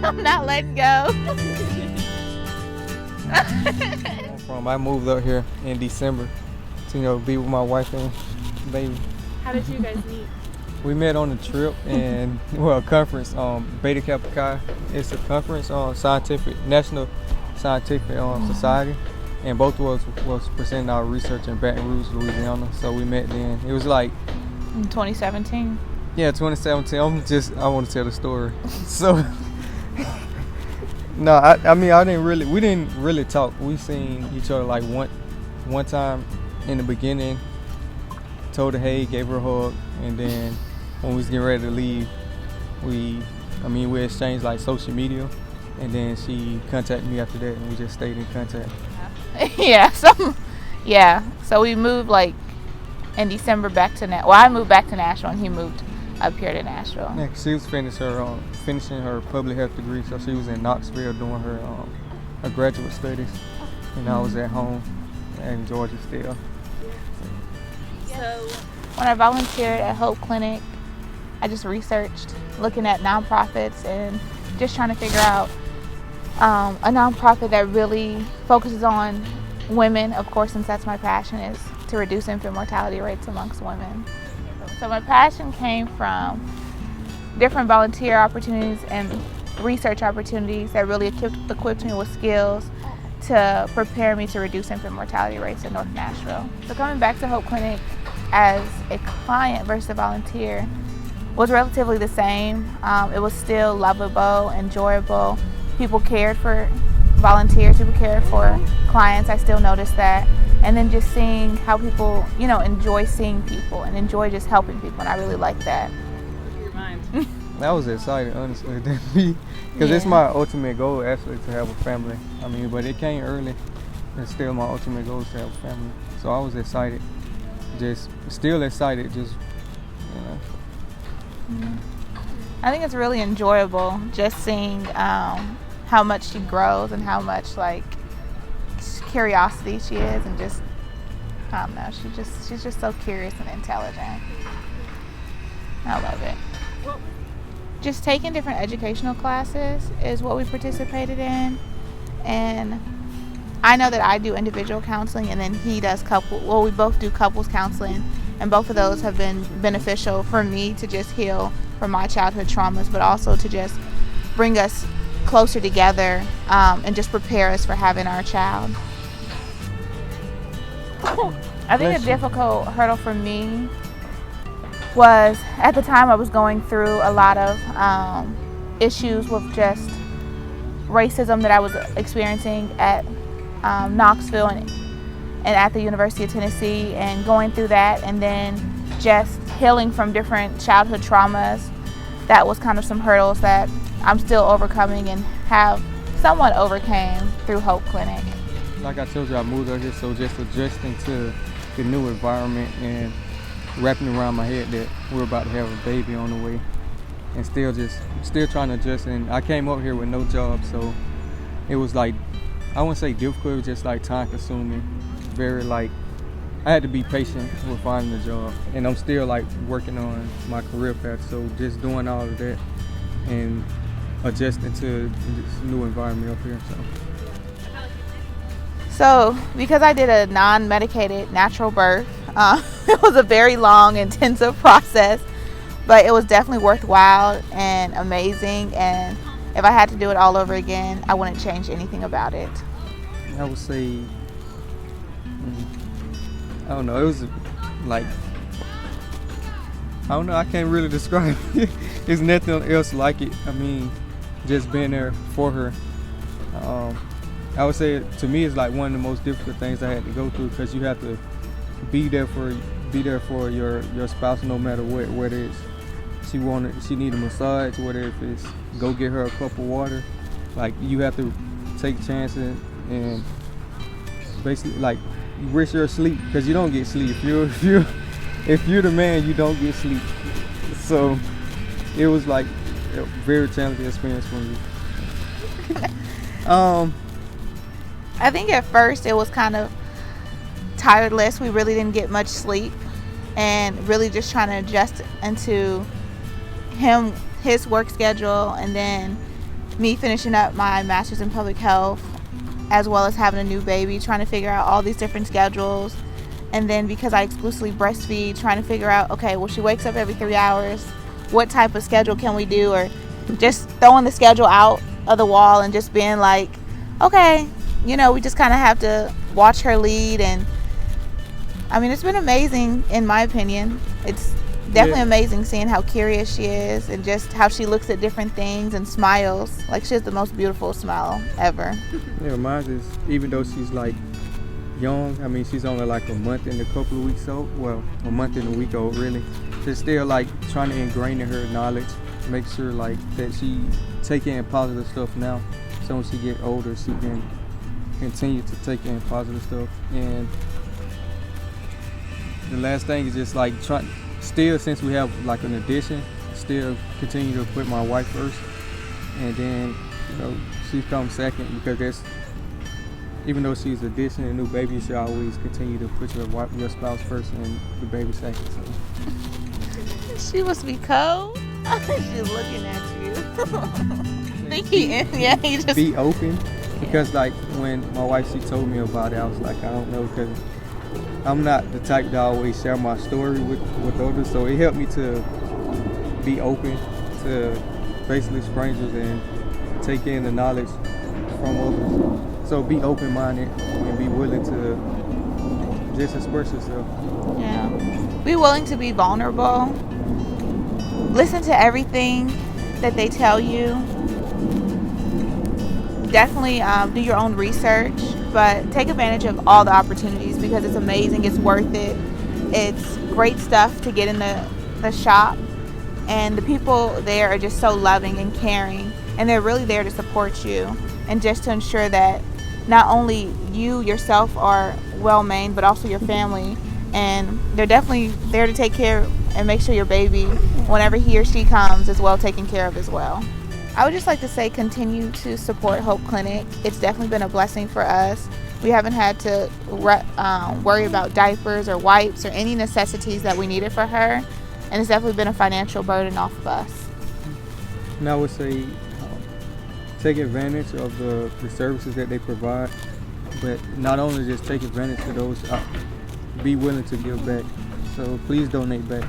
I'm not letting go. I moved up here in December to be with my wife and baby. How did you guys meet? We met on a trip and a conference, Beta Kappa Chi. It's a conference on National Scientific Society, and both of us was presenting our research in Baton Rouge, Louisiana. So we met then. It was like in 2017. Yeah, 2017. I want to tell the story. So no, we didn't really talk. We seen each other like one time in the beginning. Told her hey, gave her a hug, and then when we was getting ready to leave, we exchanged like social media, and then she contacted me after that, and we just stayed in contact. So we moved like in December back to Nashville. Well, I moved back to Nashville, and he moved up here to Nashville. Yeah, she was finishing her public health degree, so she was in Knoxville doing her graduate studies, and I was at home in Georgia still. So when I volunteered at Hope Clinic, I just researched looking at nonprofits and just trying to figure out a nonprofit that really focuses on women, of course, since that's my passion, is to reduce infant mortality rates amongst women. So my passion came from different volunteer opportunities and research opportunities that really equipped me with skills to prepare me to reduce infant mortality rates in North Nashville. So coming back to Hope Clinic as a client versus a volunteer was relatively the same. It was still lovable, enjoyable. People cared for volunteers, people cared for clients. I still noticed that. And then just seeing how people, enjoy seeing people and enjoy just helping people, and I really like that. Your mind. I was excited, honestly, because it's my ultimate goal, actually, to have a family. But it came early. It's still my ultimate goal is to have a family. So I was excited, still excited. I think it's really enjoyable just seeing how much she grows and how much curiosity she is, and just I don't know, she's just so curious and intelligent. I love it. Just taking different educational classes is what we participated in, and I know that I do individual counseling, and then he does we both do couples counseling, and both of those have been beneficial for me to just heal from my childhood traumas, but also to just bring us closer together and just prepare us for having our child. I think a difficult hurdle for me was, at the time I was going through a lot of issues with just racism that I was experiencing at Knoxville and at the University of Tennessee, and going through that, and then just healing from different childhood traumas. That was kind of some hurdles that I'm still overcoming and have somewhat overcame through Hope Clinic. Like I told you, I moved out here, so just adjusting to the new environment and wrapping around my head that we're about to have a baby on the way, and still trying to adjust. And I came up here with no job, so it was I wouldn't say difficult, it was just time consuming. I had to be patient with finding a job, and I'm still working on my career path. So just doing all of that and adjusting to this new environment up here. So because I did a non-medicated natural birth, it was a very long, intensive process, but it was definitely worthwhile and amazing. And if I had to do it all over again, I wouldn't change anything about it. I would say, I don't know, it was I don't know, I can't really describe it. There's nothing else like it. Just being there for her. I would say, to me, it's one of the most difficult things I had to go through, because you have to be there for your spouse no matter what it is. She need a massage, whether if it's go get her a cup of water. You have to take chances and basically risk your sleep, because you don't get sleep. If you're the man, you don't get sleep. So it was a very challenging experience for me. I think at first it was kind of tireless. We really didn't get much sleep, and really just trying to adjust into his work schedule, and then me finishing up my master's in public health, as well as having a new baby, trying to figure out all these different schedules. And then because I exclusively breastfeed, trying to figure out, okay, well, she wakes up every 3 hours. What type of schedule can we do? Or just throwing the schedule out of the wall and just being like, okay, we just kind of have to watch her lead. And I mean, it's been amazing in my opinion. It's definitely amazing seeing how curious she is and just how she looks at different things and smiles. Like, she has the most beautiful smile ever. Yeah, mine is, even though she's like young, I mean, she's only like a month and a couple of weeks old. Well, a month and a week old, really. Just still like trying to ingrain in her knowledge, make sure like that she take in positive stuff now. So when she get older, she can continue to take in positive stuff. And the last thing is just like still, since we have like an addition, still continue to put my wife first, and then she comes second, because that's, even though she's addition and new baby, you should always continue to put your spouse first and the baby second. So. She must be cold. She's looking at you. He just be open, because like when my wife, she told me about it, I was like, I don't know, because I'm not the type to always share my story with others, so it helped me to be open to basically strangers and take in the knowledge from others. So be open-minded and be willing to just express yourself. Yeah. Be willing to be vulnerable. Listen to everything that they tell you. Definitely do your own research, but take advantage of all the opportunities, because it's amazing. It's worth it. It's great stuff to get in the shop, and the people there are just so loving and caring, and they're really there to support you and just to ensure that not only you yourself are well-maintained, but also your family. And they're definitely there to take care and make sure your baby, whenever he or she comes, is well taken care of as well. I would just like to say, continue to support Hope Clinic. It's definitely been a blessing for us. We haven't had to worry about diapers or wipes or any necessities that we needed for her, and it's definitely been a financial burden off of us. And I would say take advantage of the services that they provide, but not only just take advantage of those, be willing to give back. So please donate back.